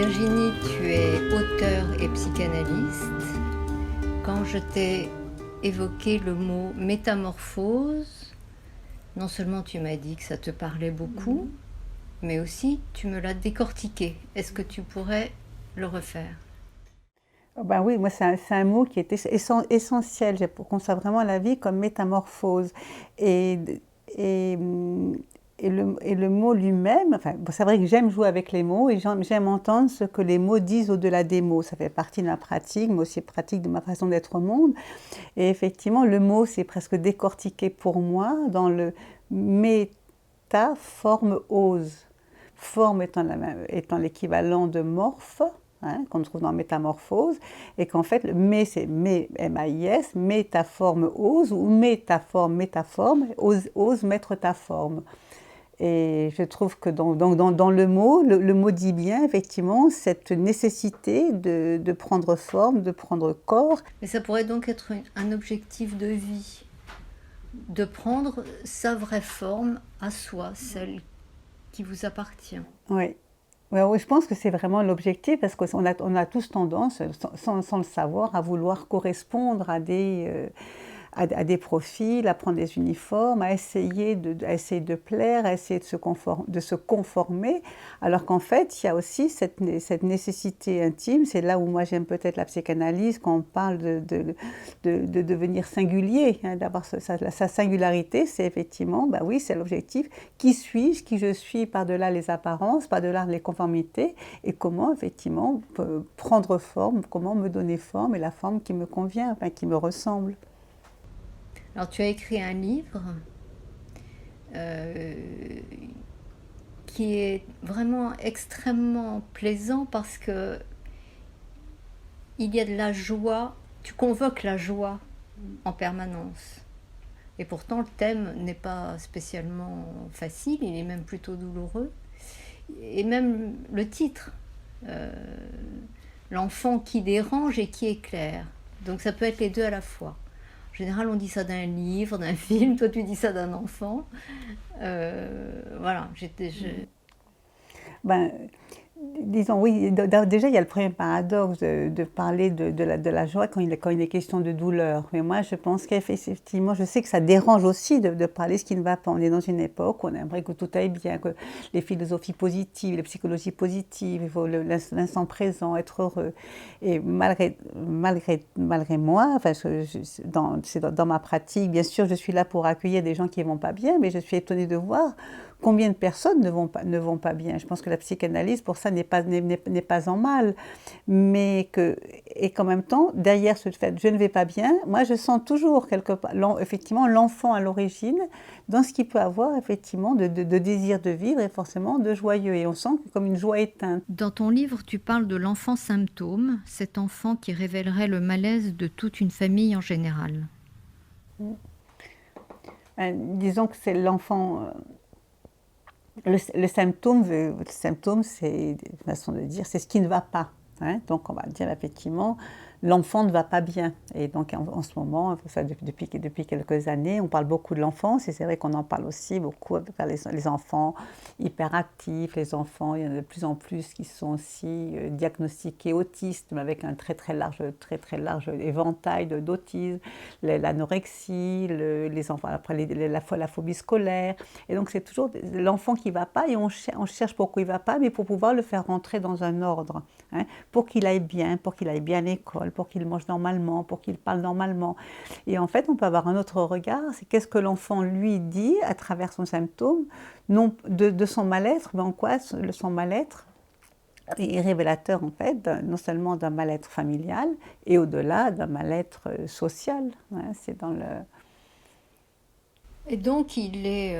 Virginie, tu es auteure et psychanalyste. Quand je t'ai évoqué le mot métamorphose, non seulement tu m'as dit que ça te parlait beaucoup, mais aussi tu me l'as décortiqué. Est-ce que tu pourrais le refaire? Ben oui, moi c'est un mot qui est essentiel. J'ai pour qu'on soit vraiment la vie comme métamorphose. Et, et, et le mot lui-même, enfin, bon, c'est vrai que j'aime jouer avec les mots et j'aime entendre ce que les mots disent au-delà des mots. Ça fait partie de ma pratique, mais aussi pratique de ma façon d'être au monde. Et effectivement, le mot, c'est presque décortiqué pour moi dans le méta, forme, ose. Forme étant l'équivalent de morphe, hein, qu'on trouve dans métamorphose, et qu'en fait, le mé, c'est M-A-I-S, métaforme ose, ou métaforme, ose mettre ta forme. Et je trouve que dans le mot, le mot dit bien, effectivement, cette nécessité de prendre forme, de prendre corps. Mais ça pourrait donc être un objectif de vie, de prendre sa vraie forme à soi, celle qui vous appartient. Oui. Ouais, oui, je pense que c'est vraiment l'objectif parce on a tous tendance, sans le savoir, à vouloir correspondre à des profils, à prendre des uniformes, à essayer de plaire, à essayer de se conformer, alors qu'en fait, il y a aussi cette nécessité intime. C'est là où moi j'aime peut-être la psychanalyse, quand on parle de devenir singulier, hein, d'avoir sa singularité, c'est effectivement, bah oui, c'est l'objectif. Qui suis-je, qui je suis par-delà les apparences, par-delà les conformités, et comment effectivement prendre forme, comment me donner forme, et la forme qui me convient, enfin, qui me ressemble. Alors tu as écrit un livre euh, qui est vraiment extrêmement plaisant parce que il y a de la joie, tu convoques la joie en permanence. Et pourtant le thème n'est pas spécialement facile, il est même plutôt douloureux. Et même le titre, euh, l'enfant qui dérange et qui éclaire. Donc ça peut être les deux à la fois. En général, on dit ça d'un livre, d'un film. Toi, tu dis ça d'un enfant. Voilà. Ben, disons, oui, déjà, il y a le premier paradoxe de parler de la joie quand il est question de douleur. Mais moi, je pense qu'effectivement, je sais que ça dérange aussi de parler ce qui ne va pas. On est dans une époque où on aimerait que tout aille bien, que les philosophies positives, les psychologies positives, il faut l'instant présent, être heureux. Et malgré moi, enfin, dans ma pratique, bien sûr, je suis là pour accueillir des gens qui ne vont pas bien, mais je suis étonnée de voir combien de personnes ne vont pas bien. Je pense que la psychanalyse, pour ça, n'est pas en mal. Et qu'en même temps, derrière ce fait, je ne vais pas bien, moi, je sens toujours quelque part, effectivement, l'enfant à l'origine, dans ce qu'il peut avoir, effectivement, de désir de vivre et forcément de joyeux. Et on sent comme une joie éteinte. Dans ton livre, tu parles de l'enfant symptôme, cet enfant qui révélerait le malaise de toute une famille en général. Disons que c'est l'enfant. Le symptôme, c'est une façon de dire, c'est ce qui ne va pas. Hein. Donc on va dire effectivement, l'enfant ne va pas bien. Et donc en ce moment, ça, depuis quelques années, on parle beaucoup de l'enfance et c'est vrai qu'on en parle aussi beaucoup avec les enfants hyperactifs, les enfants, il y en a de plus en plus qui sont aussi diagnostiqués autistes, mais avec un très large éventail d'autisme, l'anorexie, les enfants, après la phobie scolaire. Et donc c'est toujours l'enfant qui ne va pas et on cherche pourquoi il ne va pas, mais pour pouvoir le faire rentrer dans un ordre. Hein, pour qu'il aille bien à l'école, pour qu'il mange normalement, pour qu'il parle normalement. Et en fait, on peut avoir un autre regard, c'est qu'est-ce que l'enfant lui dit à travers son symptôme, non de son mal-être, mais en quoi son mal-être est révélateur en fait, non seulement d'un mal-être familial, et au-delà d'un mal-être social. Hein, c'est dans le... Et donc, il est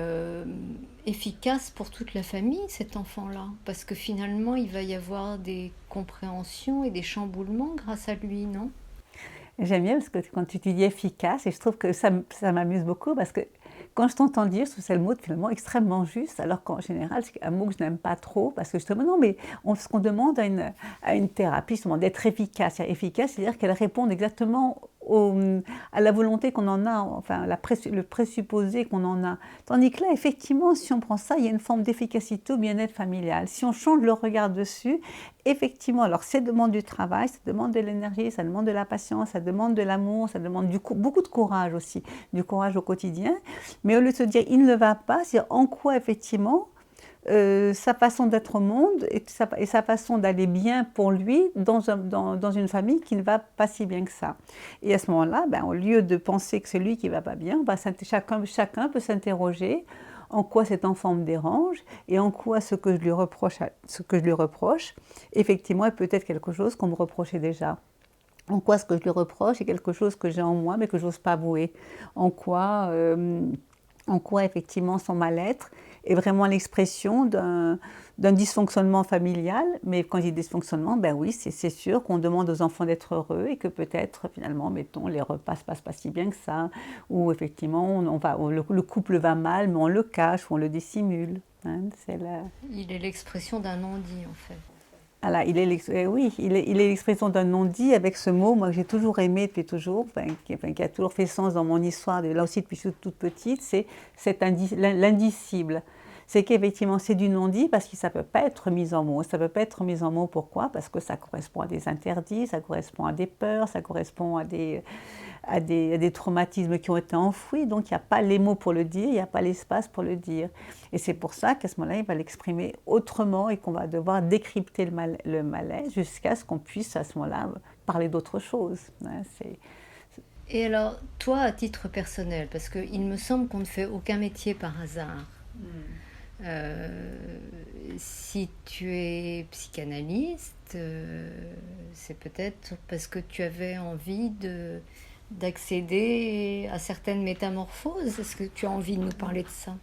efficace pour toute la famille, cet enfant-là, parce que finalement, il va y avoir des compréhensions et des chamboulements grâce à lui, non? J'aime bien parce que quand tu dis efficace, et je trouve que ça m'amuse beaucoup parce que quand je t'entends dire, je trouve que c'est le mot finalement extrêmement juste, alors qu'en général, c'est un mot que je n'aime pas trop parce que justement, non, mais ce qu'on demande à une thérapie, justement, d'être efficace. Efficace, c'est-à-dire qu'elle réponde exactement à la volonté qu'on en a, enfin le présupposé qu'on en a. Tandis que là, effectivement, si on prend ça, il y a une forme d'efficacité au bien-être familial. Si on change le regard dessus, effectivement, alors ça demande du travail, ça demande de l'énergie, ça demande de la patience, ça demande de l'amour, ça demande beaucoup de courage aussi, du courage au quotidien. Mais au lieu de se dire, il ne va pas, c'est en quoi effectivement sa façon d'être au monde et sa façon d'aller bien pour lui dans une famille qui ne va pas si bien que ça. Et à ce moment-là, ben, au lieu de penser que c'est lui qui ne va pas bien, ben, chacun peut s'interroger en quoi cet enfant me dérange et en quoi ce que je lui reproche, effectivement, est peut-être quelque chose qu'on me reprochait déjà. En quoi ce que je lui reproche est quelque chose que j'ai en moi mais que je n'ose pas avouer. En quoi effectivement son mal-être est vraiment l'expression d'un dysfonctionnement familial. Mais quand je dis dysfonctionnement, ben oui, c'est sûr qu'on demande aux enfants d'être heureux et que peut-être finalement, mettons, les repas ne se passent pas si bien que ça, ou effectivement le couple va mal, mais on le cache ou on le dissimule. Hein, Il est l'expression d'un non-dit en fait. Voilà, il est l'expression d'un non-dit avec ce mot, moi que j'ai toujours aimé depuis toujours, qui a toujours fait sens dans mon histoire, là aussi depuis toute petite, c'est l'indicible. C'est qu'effectivement c'est du non-dit parce que ça ne peut pas être mis en mots. Ça ne peut pas être mis en mots, pourquoi? Parce que ça correspond à des interdits, ça correspond à des peurs, ça correspond à des traumatismes qui ont été enfouis, donc il n'y a pas les mots pour le dire, il n'y a pas l'espace pour le dire. Et c'est pour ça qu'à ce moment-là, il va l'exprimer autrement et qu'on va devoir décrypter le malaise jusqu'à ce qu'on puisse à ce moment-là parler d'autre chose. Hein, Et alors, toi, à titre personnel, parce qu'il me semble qu'on ne fait aucun métier par hasard. Si tu es psychanalyste, c'est peut-être parce que tu avais envie d'accéder à certaines métamorphoses. Est-ce que tu as envie de nous parler de ça?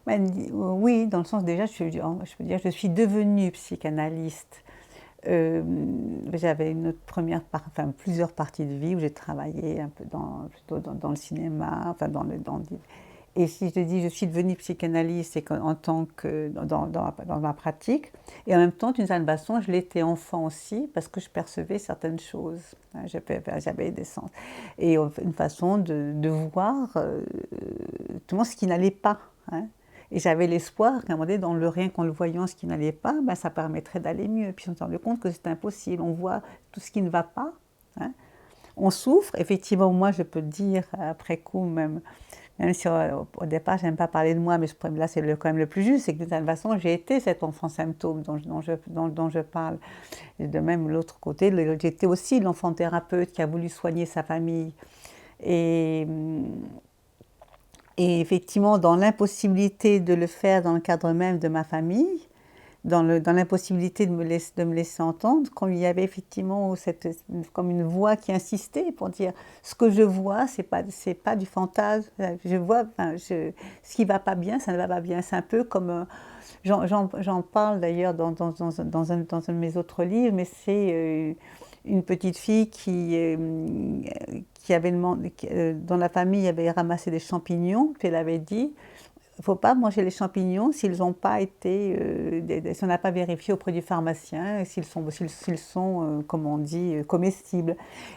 Oui, dans le sens déjà, je peux dire, je suis devenue psychanalyste. J'avais plusieurs parties de vie où j'ai travaillé un peu plutôt dans le cinéma, enfin et si je te dis je suis devenue psychanalyste, c'est en tant que dans ma pratique, et en même temps, d'une certaine façon, je l'étais enfant aussi parce que je percevais certaines choses. Hein, j'avais des sens et une façon de voir tout le monde ce qui n'allait pas. Hein. Et j'avais l'espoir qu'à un moment donné, dans le rien qu'en le voyant, ce qui n'allait pas, ben, ça permettrait d'aller mieux. Puis on s'est rendu compte que c'est impossible. On voit tout ce qui ne va pas. Hein. On souffre. Effectivement, moi, je peux te dire, après coup, même si au départ, je n'aime pas parler de moi, mais là, c'est quand même le plus juste, c'est que d'une certaine façon, j'ai été cet enfant symptôme dont je parle. Et de même, l'autre côté, j'étais aussi l'enfant thérapeute qui a voulu soigner sa famille. Et effectivement, dans l'impossibilité de le faire dans le cadre même de ma famille, dans l'impossibilité de me laisser entendre, quand il y avait effectivement comme une voix qui insistait pour dire ce que je vois, c'est pas du fantasme. Je vois, ce qui va pas bien, ça ne va pas bien. C'est un peu comme j'en parle d'ailleurs dans un de mes autres livres, mais c'est une petite fille qui avait demandé, dont la famille avait ramassé des champignons, puis elle avait dit il ne faut pas manger les champignons s'ils n'ont pas été, si on n'a pas vérifié auprès du pharmacien, s'ils sont comme on dit, comestibles.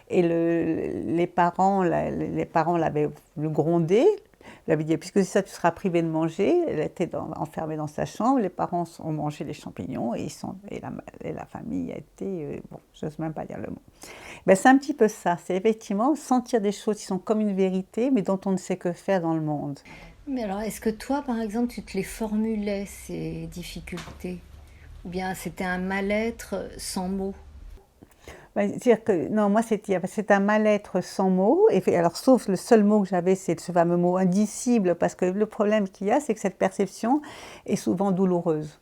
Et les parents l'avaient grondée, lui avaient dit puisque ça tu seras privé de manger. Elle était enfermée dans sa chambre, les parents ont mangé les champignons et la famille a été, bon, je n'ose même pas dire le mot. Ben, c'est un petit peu ça, c'est effectivement sentir des choses qui sont comme une vérité, mais dont on ne sait que faire dans le monde. Mais alors, est-ce que toi, par exemple, tu te les formulais, ces difficultés? Ou bien c'était un mal-être sans mots? C'est-à-dire que, non, moi, c'est un mal-être sans mots, alors sauf le seul mot que j'avais, c'est ce fameux mot indicible, parce que le problème qu'il y a, c'est que cette perception est souvent douloureuse.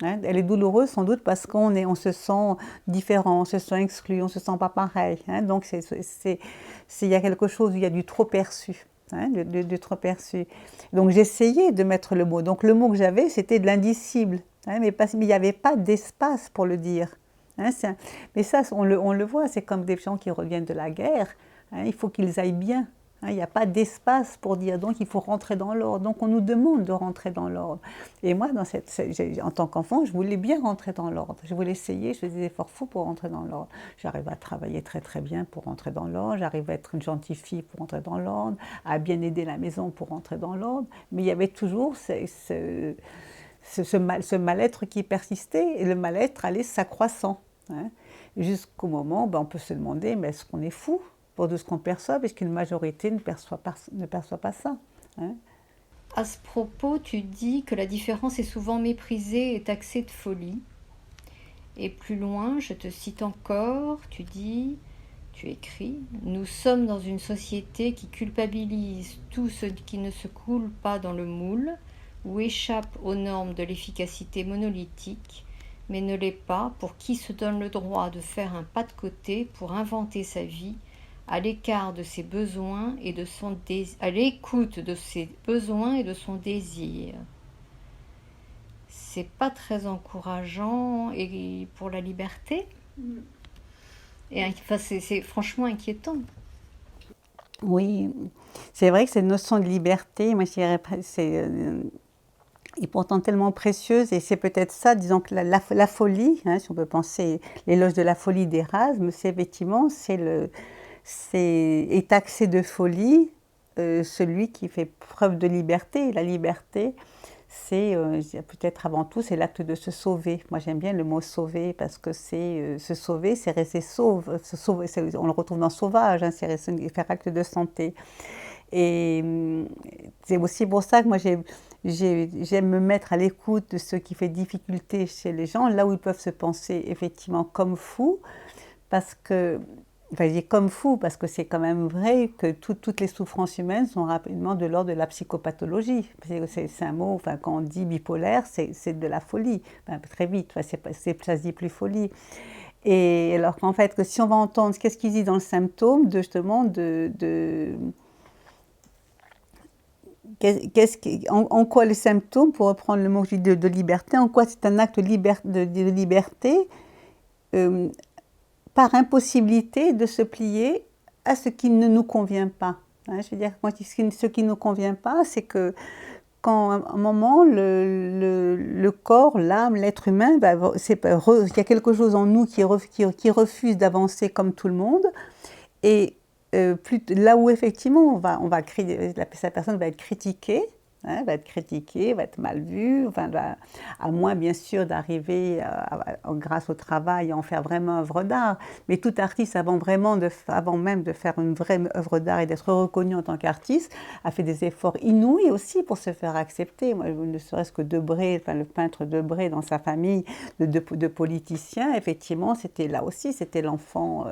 Hein, elle est douloureuse sans doute parce on se sent différent, on se sent exclu, on ne se sent pas pareil. Hein, donc il y a quelque chose où il y a du trop perçu. Hein, du trop perçu. Donc j'essayais de mettre le mot. Donc le mot que j'avais, c'était de l'indicible. Hein, mais il n'y avait pas d'espace pour le dire. Hein, mais ça, on le voit, c'est comme des gens qui reviennent de la guerre. Hein, il faut qu'ils aillent bien. Il n'y a pas d'espace pour dire donc il faut rentrer dans l'ordre. Donc on nous demande de rentrer dans l'ordre. Et moi, en tant qu'enfant, je voulais bien rentrer dans l'ordre. Je voulais essayer, je faisais des efforts fous pour rentrer dans l'ordre. J'arrivais à travailler très très bien pour rentrer dans l'ordre. J'arrivais à être une gentille fille pour rentrer dans l'ordre, à bien aider la maison pour rentrer dans l'ordre. Mais il y avait toujours ce mal-être qui persistait et le mal-être allait s'accroissant. Jusqu'au moment où on peut se demander, mais est-ce qu'on est fou de ce qu'on perçoit, parce qu'une majorité ne perçoit pas ça. À ce propos, tu dis que la différence est souvent méprisée et taxée de folie. Et plus loin, je te cite encore, tu écris, « Nous sommes dans une société qui culpabilise tout ce qui ne se coule pas dans le moule ou échappe aux normes de l'efficacité monolithique, mais ne l'est pas pour qui se donne le droit de faire un pas de côté pour inventer sa vie à l'écart de ses besoins et de son à l'écoute de ses besoins et de son désir. » C'est pas très encourageant et pour la liberté. Et enfin, c'est franchement inquiétant. Oui, c'est vrai que cette notion de liberté, moi je dirais, est pourtant tellement précieuse, et c'est peut-être ça, disons que la folie, si on peut penser l'éloge de la folie d'Erasme, c'est effectivement est taxé de folie celui qui fait preuve de liberté. Et la liberté, c'est peut-être avant tout, c'est l'acte de se sauver. Moi j'aime bien le mot sauver, parce que c'est se sauver, c'est rester sauve. On le retrouve dans sauvage, c'est faire acte de santé. Et c'est aussi pour ça que moi j'aime me mettre à l'écoute de ce qui fait difficulté chez les gens, là où ils peuvent se penser effectivement comme fous, parce que, enfin je dis comme fous, parce que c'est quand même vrai que toutes les souffrances humaines sont rapidement de l'ordre de la psychopathologie. C'est un mot, enfin quand on dit bipolaire, c'est de la folie, très vite, ça se dit plus folie. Et alors qu'en fait, que si on va entendre qu'est-ce qu'il dit dans le symptôme, justement en quoi les symptômes, pour reprendre le mot de liberté, en quoi c'est un acte de liberté par impossibilité de se plier à ce qui ne nous convient pas. Je veux dire, ce qui ne nous convient pas, c'est que quand à un moment, le corps, l'âme, l'être humain, il y a quelque chose en nous qui refuse d'avancer comme tout le monde, et là où effectivement sa personne va être critiquée, va être mal vue, à moins bien sûr d'arriver grâce au travail à en faire vraiment œuvre d'art. Mais tout artiste, avant même de faire une vraie œuvre d'art et d'être reconnu en tant qu'artiste, a fait des efforts inouïs aussi pour se faire accepter. Moi, ne serait-ce que Debré, le peintre Debré dans sa famille de politiciens, effectivement, c'était là aussi, c'était l'enfant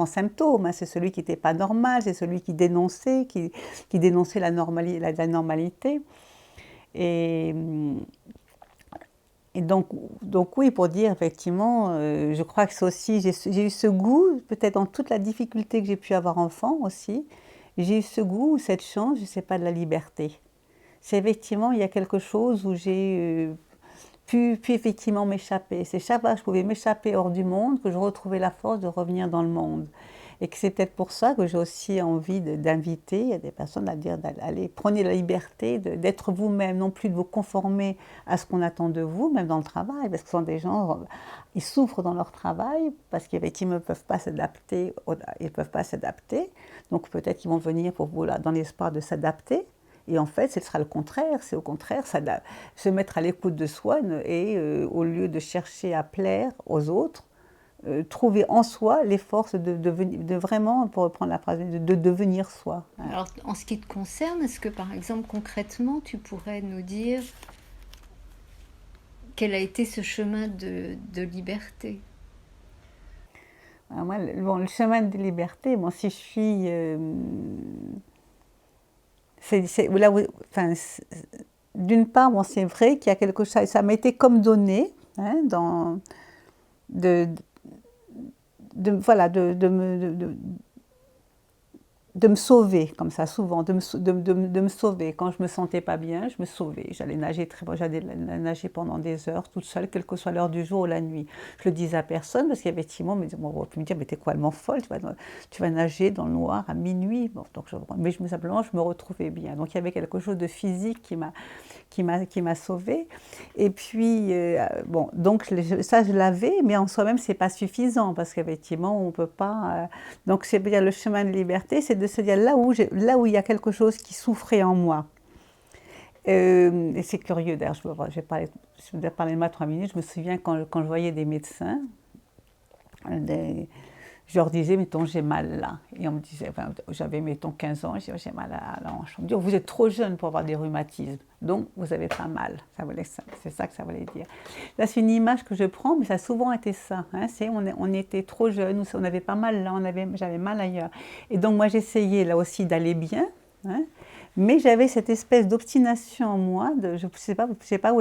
symptôme. C'est celui qui n'était pas normal, c'est celui qui dénonçait, qui dénonçait la normalité. Et donc oui, pour dire effectivement, je crois que c'est aussi, j'ai eu ce goût, peut-être dans toute la difficulté que j'ai pu avoir enfant aussi, j'ai eu ce goût, cette chance, je ne sais pas, de la liberté. C'est effectivement, il y a quelque chose où j'ai pu effectivement m'échapper. C'est chaque fois que je pouvais m'échapper hors du monde que je retrouvais la force de revenir dans le monde. Et que c'est peut-être pour ça que j'ai aussi envie d'inviter des personnes à dire allez, prenez la liberté d'être vous-même, non plus de vous conformer à ce qu'on attend de vous, même dans le travail, parce que ce sont des gens, ils souffrent dans leur travail, parce qu'effectivement, ils ne peuvent pas s'adapter, donc peut-être qu'ils vont venir pour vous, là, dans l'espoir de s'adapter. Et en fait, ce sera le contraire, c'est au contraire se mettre à l'écoute de soi et au lieu de chercher à plaire aux autres, trouver en soi les forces de vraiment, pour reprendre la phrase, de devenir soi. Alors, en ce qui te concerne, est-ce que par exemple, concrètement, tu pourrais nous dire quel a été ce chemin de liberté? Alors moi, le chemin de liberté, si je suis... d'une part, c'est vrai qu'il y a quelque chose, ça m'a été comme donné, de me sauver, comme ça, souvent, de me sauver. Quand je me sentais pas bien, je me sauvais. J'allais nager pendant des heures, toute seule, quelle que soit l'heure du jour ou la nuit. Je le disais à personne, parce qu'effectivement, on aurait pu me dire, mais t'es quoi, elle folle, tu vas nager dans le noir à minuit. Bon, donc mais simplement, je me retrouvais bien. Donc il y avait quelque chose de physique qui m'a sauvée. Et puis, bon, donc ça, je l'avais, mais en soi-même, c'est pas suffisant, parce qu'effectivement, on peut pas... donc, c'est dire le chemin de liberté, c'est de se dire là où il y a quelque chose qui souffrait en moi. Et c'est curieux, d'ailleurs, je vais parler de moi 3 minutes, je me souviens quand je voyais des médecins, je leur disais, mettons, j'ai mal là. Et on me disait, enfin, j'avais, mettons, 15 ans, je disais, j'ai mal à la hanche. On me dit, vous êtes trop jeune pour avoir des rhumatismes, donc vous n'avez pas mal. C'est ça que ça voulait dire. Là, c'est une image que je prends, mais ça a souvent été ça. Hein, on était trop jeunes, on avait pas mal là, j'avais mal ailleurs. Et donc, moi, j'essayais là aussi d'aller bien, hein, mais j'avais cette espèce d'obstination en moi, je ne sais pas d'où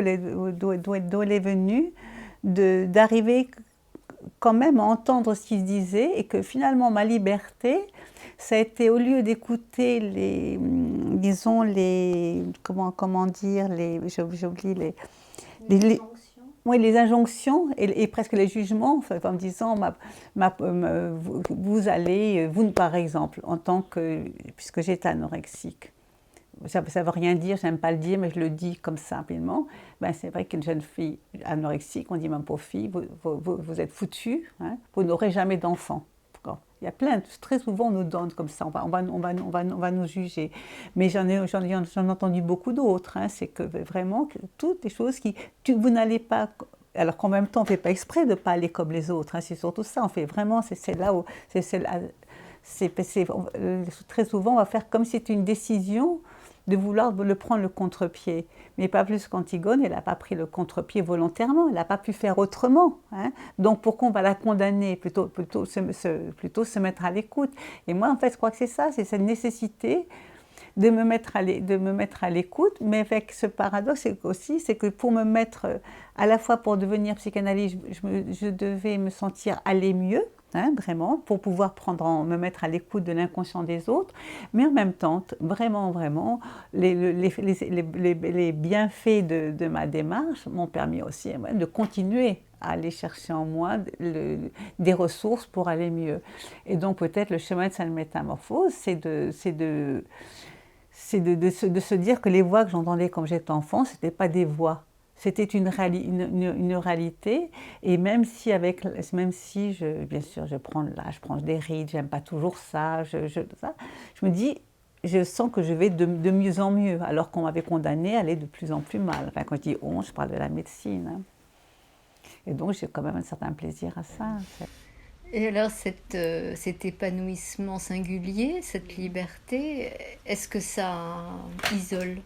elle est venue, d'arriver quand même à entendre ce qu'il se disait, et que finalement ma liberté, ça a été, au lieu d'écouter disons comment dire, j'oublie oui, les injonctions et presque les jugements, enfin, en me disant, vous allez, vous par exemple, en tant que, puisque j'étais anorexique, ça ne veut rien dire, j'aime pas le dire, mais je le dis comme simplement. Ben, c'est vrai qu'une jeune fille anorexique, on dit même pauvre fille, vous êtes foutue, hein, vous n'aurez jamais d'enfant. Il y a très souvent on nous donne comme ça, on va nous juger. Mais j'en ai entendu beaucoup d'autres, hein, c'est que vraiment, toutes les choses vous n'allez pas, alors qu'en même temps on ne fait pas exprès de ne pas aller comme les autres, hein, c'est surtout ça, on fait vraiment, c'est là où, très souvent on va faire comme si c'était une décision, de vouloir le prendre le contre-pied. Mais pas plus qu'Antigone, elle n'a pas pris le contre-pied volontairement, elle n'a pas pu faire autrement. Hein. Donc pourquoi on va la condamner, plutôt se mettre à l'écoute. Et moi, en fait, je crois que c'est ça, c'est cette nécessité de me mettre à l'écoute, mais avec ce paradoxe aussi, c'est que pour me mettre, à la fois pour devenir psychanalyste, je devais me sentir aller mieux, hein, vraiment, pour pouvoir me mettre à l'écoute de l'inconscient des autres, mais en même temps, vraiment, les bienfaits de ma démarche m'ont permis aussi de continuer à aller chercher en moi des ressources pour aller mieux. Et donc peut-être le chemin de cette métamorphose, c'est de se dire que les voix que j'entendais quand j'étais enfant, ce n'étaient pas des voix. C'était une réalité, et même si, bien sûr, je prends des rides, j'aime pas toujours ça, je me dis, je sens que je vais de mieux en mieux, alors qu'on m'avait condamnée à aller de plus en plus mal. Enfin, quand je dis on, je parle de la médecine. Hein. Et donc, j'ai quand même un certain plaisir à ça. Et alors, cet épanouissement singulier, cette liberté, est-ce que ça isole?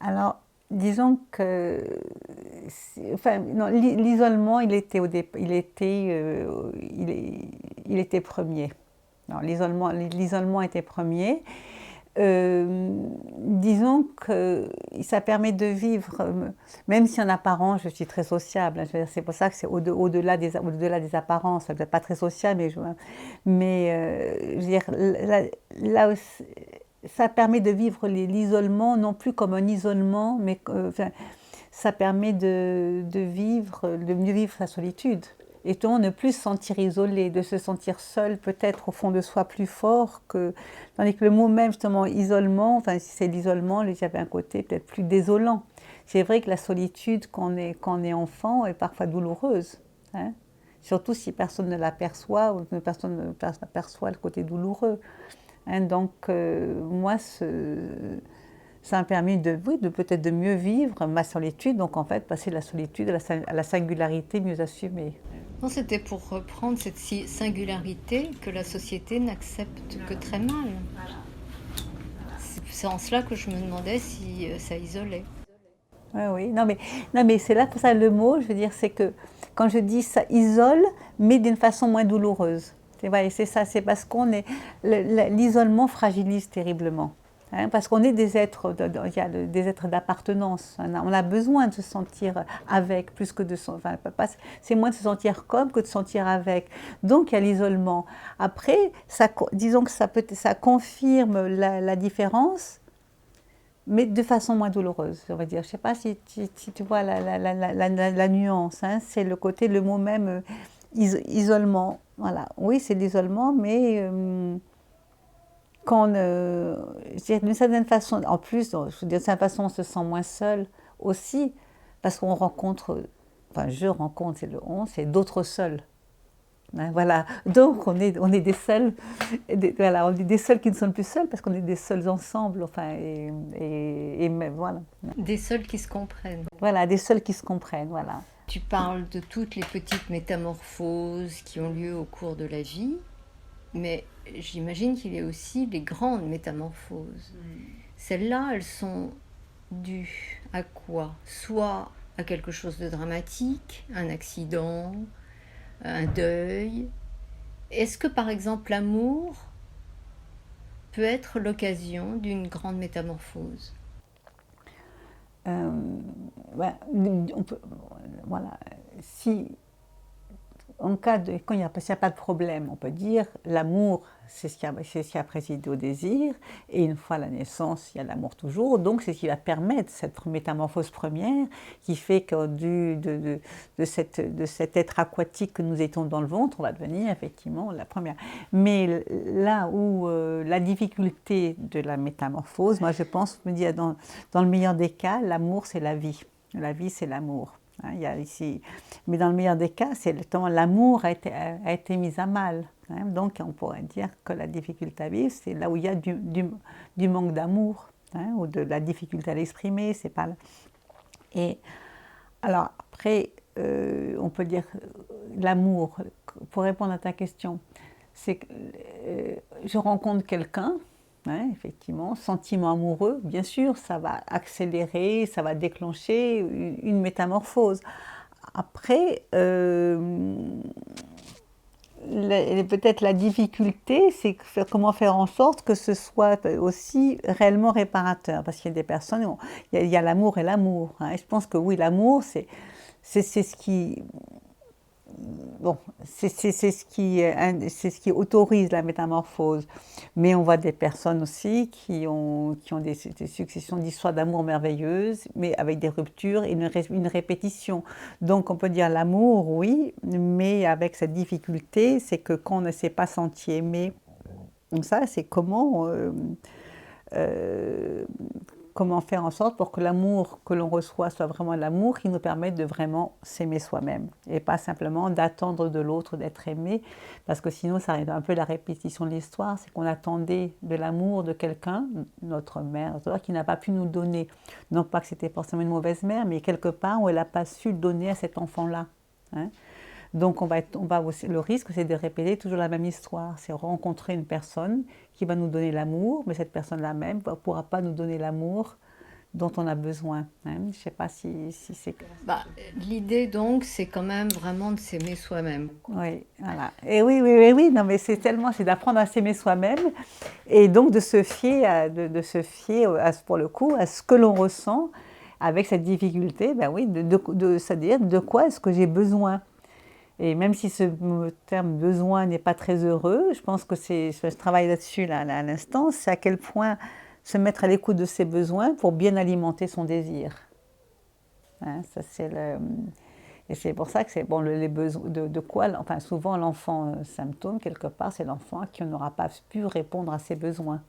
Alors, disons que, non, l'isolement, il était premier. Non, l'isolement était premier. Disons que ça permet de vivre, même si en apparence je suis très sociable, hein, c'est pour ça que c'est au-delà des apparences, peut-être pas très sociable, je veux dire, là aussi, ça permet de vivre l'isolement non plus comme un isolement, mais ça permet de mieux vivre sa solitude. Et de ne plus se sentir isolé, de se sentir seul, peut-être au fond de soi plus fort que... Tandis que le mot même, justement, isolement, enfin si c'est l'isolement, il y avait un côté peut-être plus désolant. C'est vrai que la solitude, quand on est enfant, est parfois douloureuse. Hein, surtout si personne ne l'aperçoit ou que personne ne perçoit le côté douloureux. Hein, donc, moi, ça m'a permis de peut-être de mieux vivre ma solitude, donc en fait, passer de la solitude à la singularité mieux assumée. Non, c'était pour reprendre cette singularité que la société n'accepte que très mal. C'est en cela que je me demandais si ça isolait. Oui. Non, mais c'est là pour ça le mot, je veux dire, c'est que quand je dis ça isole, mais d'une façon moins douloureuse. C'est ça, c'est parce l'isolement fragilise terriblement. hein, parce qu'on est des êtres, il y a des êtres d'appartenance. On a besoin de se sentir avec, plus que de enfin, c'est moins de se sentir comme que de se sentir avec. Donc il y a l'isolement. Après, disons que ça confirme la différence, mais de façon moins douloureuse, on va dire. Je ne sais pas si tu vois la nuance, hein. C'est le côté, le mot même, isolement. Voilà. Oui, c'est l'isolement, mais d'une certaine façon, en plus, d'une certaine façon, on se sent moins seul aussi, parce qu'on rencontre, enfin, je rencontre, c'est le on, c'est d'autres seuls. Hein, voilà, donc on est des seuls, voilà, on est des seuls qui ne sont plus seuls parce qu'on est des seuls ensemble, enfin, et même, voilà. Des seuls qui se comprennent. Voilà, des seuls qui se comprennent, voilà. Tu parles de toutes les petites métamorphoses qui ont lieu au cours de la vie, mais j'imagine qu'il y a aussi les grandes métamorphoses. Celles-là, elles sont dues à quoi? Soit à quelque chose de dramatique, un accident, un deuil. Est-ce que par exemple l'amour peut être l'occasion d'une grande métamorphose? Ouais, on peut, voilà, si en cas de, quand il n'y a pas de problème, on peut dire l'amour, c'est ce qui a présidé au désir, et une fois la naissance, il y a l'amour toujours, donc c'est ce qui va permettre cette métamorphose première, qui fait que de cet être aquatique que nous étions dans le ventre, on va devenir effectivement la première. Mais là où la difficulté de la métamorphose, moi je pense, me dire dans le meilleur des cas, l'amour c'est la vie. La vie c'est l'amour. Hein, il y a ici, mais dans le meilleur des cas, c'est l'amour a été mis à mal. Hein, donc on pourrait dire que la difficulté à vivre, c'est là où il y a du manque d'amour, hein, ou de la difficulté à l'exprimer. C'est pas. Et alors après, on peut dire l'amour. Pour répondre à ta question, c'est que je rencontre quelqu'un. Hein, effectivement, sentiment amoureux, bien sûr, ça va accélérer, ça va déclencher une métamorphose. Après, peut-être la difficulté, c'est comment faire en sorte que ce soit aussi réellement réparateur. Parce qu'il y a des personnes, il y a l'amour et l'amour. Hein, et je pense que oui, l'amour, c'est ce qui... Bon, c'est ce qui autorise la métamorphose. Mais on voit des personnes aussi qui ont des successions d'histoires d'amour merveilleuses, mais avec des ruptures et une répétition. Donc on peut dire l'amour, oui, mais avec cette difficulté, c'est que quand on ne s'est pas senti aimé, donc ça, c'est comment faire en sorte pour que l'amour que l'on reçoit soit vraiment l'amour qui nous permette de vraiment s'aimer soi-même et pas simplement d'attendre de l'autre d'être aimé, parce que sinon ça arrive un peu la répétition de l'histoire, c'est qu'on attendait de l'amour de quelqu'un, notre mère, qui n'a pas pu nous donner. Non pas que c'était forcément une mauvaise mère, mais quelque part où elle n'a pas su donner à cet enfant-là. Hein. Donc le risque, c'est de répéter toujours la même histoire. C'est rencontrer une personne qui va nous donner l'amour, mais cette personne-là même ne pourra pas nous donner l'amour dont on a besoin. Hein. Je ne sais pas si c'est... L'idée donc, c'est quand même vraiment de s'aimer soi-même. Oui, voilà. Et oui, non, mais c'est d'apprendre à s'aimer soi-même et donc de se fier, pour le coup, à ce que l'on ressent avec cette difficulté, ben oui, c'est-à-dire de quoi est-ce que j'ai besoin. Et même si ce terme besoin n'est pas très heureux, je pense que je travaille là-dessus là, à l'instant, c'est à quel point se mettre à l'écoute de ses besoins pour bien alimenter son désir. Hein, ça et c'est pour ça que c'est bon, les besoins de quoi, enfin souvent l'enfant symptôme quelque part, c'est l'enfant qui n'aura pas pu répondre à ses besoins.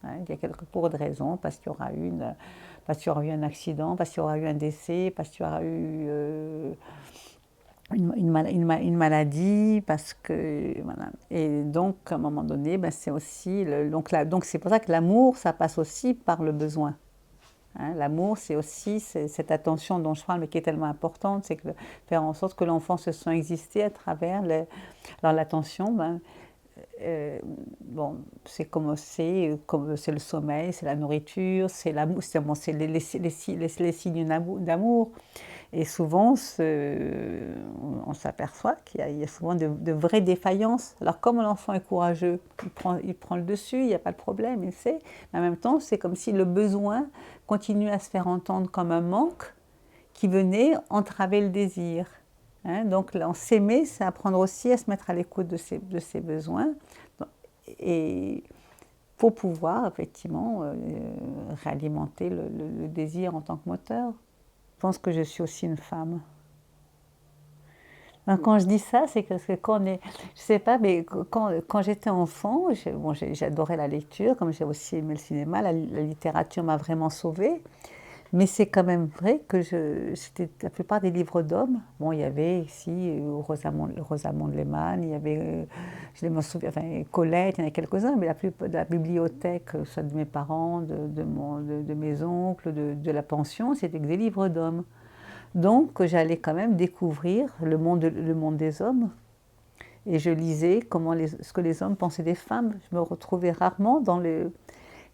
Hein, il y a pour de raisons, parce qu'il y aura eu un accident, parce qu'il y aura eu un décès, parce qu'il y aura eu une maladie, parce que voilà. Et donc à un moment donné, ben, c'est aussi donc c'est pour ça que l'amour, ça passe aussi par le besoin. Hein, l'amour, c'est aussi cette attention dont je parle, mais qui est tellement importante, c'est que faire en sorte que l'enfant se sent exister à travers alors l'attention. Ben, bon, c'est le sommeil, c'est la nourriture, c'est l'amour, c'est les signes d'amour. Et souvent, on s'aperçoit qu'il y a souvent de vraies défaillances. Alors comme l'enfant est courageux, il prend le dessus, il n'y a pas de problème, il sait. Mais en même temps, c'est comme si le besoin continue à se faire entendre comme un manque qui venait entraver le désir. Hein, donc s'aimer, c'est apprendre aussi à se mettre à l'écoute de ses besoins. Et pour pouvoir effectivement réalimenter le désir en tant que moteur. Je pense que je suis aussi une femme. Alors, quand je dis ça, c'est parce que quand on est, je sais pas, mais quand j'étais enfant, j'adorais la lecture, comme j'ai aussi aimé le cinéma, la littérature m'a vraiment sauvée. Mais c'est quand même vrai que c'était la plupart des livres d'hommes. Bon, il y avait ici Rosamond Lehmann, il y avait, je me souviens, enfin, Colette, il y en a quelques-uns, mais de la bibliothèque, soit de mes parents, de mes oncles, de la pension, c'était que des livres d'hommes. Donc j'allais quand même découvrir le monde des hommes. Et je lisais ce que les hommes pensaient des femmes. Je me retrouvais rarement dans le...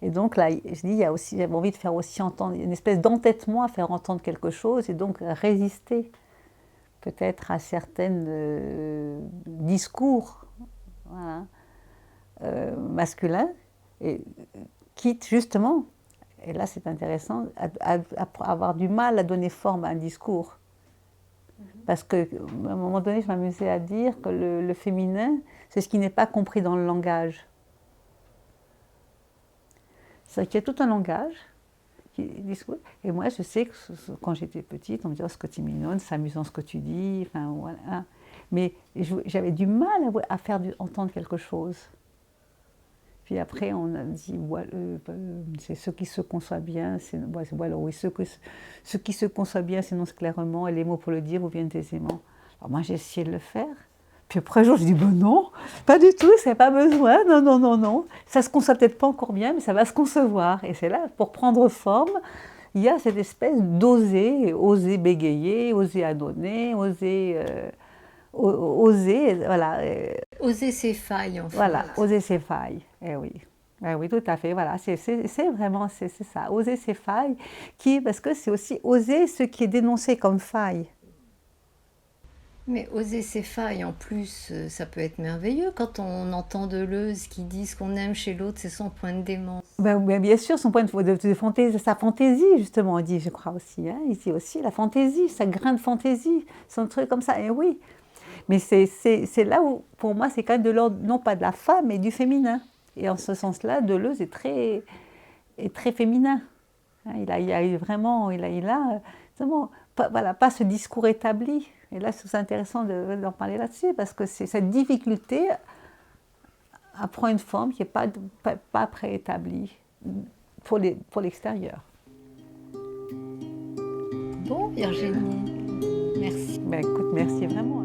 Et donc là, je dis, j'avais envie de faire aussi entendre, une espèce d'entêtement à faire entendre quelque chose et donc résister peut-être à certains discours, voilà, masculins, et quitte justement, et là c'est intéressant, à avoir du mal à donner forme à un discours. Parce qu'à un moment donné, je m'amusais à dire que le féminin, c'est ce qui n'est pas compris dans le langage. C'est qu'il y a tout un langage, et moi je sais que quand j'étais petite, on me disait oh, ce que tu es mignonne, c'est amusant ce que tu dis, enfin voilà. Mais j'avais du mal à faire entendre quelque chose. Puis après on a dit c'est ce qui se conçoit bien, voilà, oui, ce qui se conçoit bien s'énonce clairement et les mots pour le dire vous viennent aisément. Alors moi j'ai essayé de le faire. Puis après un jour, je dis, ben non, pas du tout, ça n'a pas besoin, non, non, non, non. Ça ne se conçoit peut-être pas encore bien, mais ça va se concevoir. Et c'est là, pour prendre forme, il y a cette espèce oser bégayer, oser adonner, oser, voilà. Oser ses failles, en fait. Voilà, oser ses failles, oui. Oui, tout à fait, voilà, c'est vraiment, c'est ça, oser ses failles, parce que c'est aussi oser ce qui est dénoncé comme faille. Mais oser ses failles, en plus, ça peut être merveilleux quand on entend Deleuze qui dit ce qu'on aime chez l'autre, c'est son point de démence. Bien sûr, son point de fantaisie, sa fantaisie, justement, on dit, je crois aussi. Hein, il dit aussi la fantaisie, sa grain de fantaisie, son truc comme ça, et oui. Mais c'est là où, pour moi, c'est quand même de l'ordre, non pas de la femme, mais du féminin. Et en ce sens-là, Deleuze est très féminin. Hein, il a vraiment, vraiment pas ce discours établi. Et là, c'est intéressant d'en parler là-dessus, parce que cette difficulté prend une forme qui n'est pas préétablie pour l'extérieur. Bon, Virginie, merci. Ben, écoute, merci vraiment.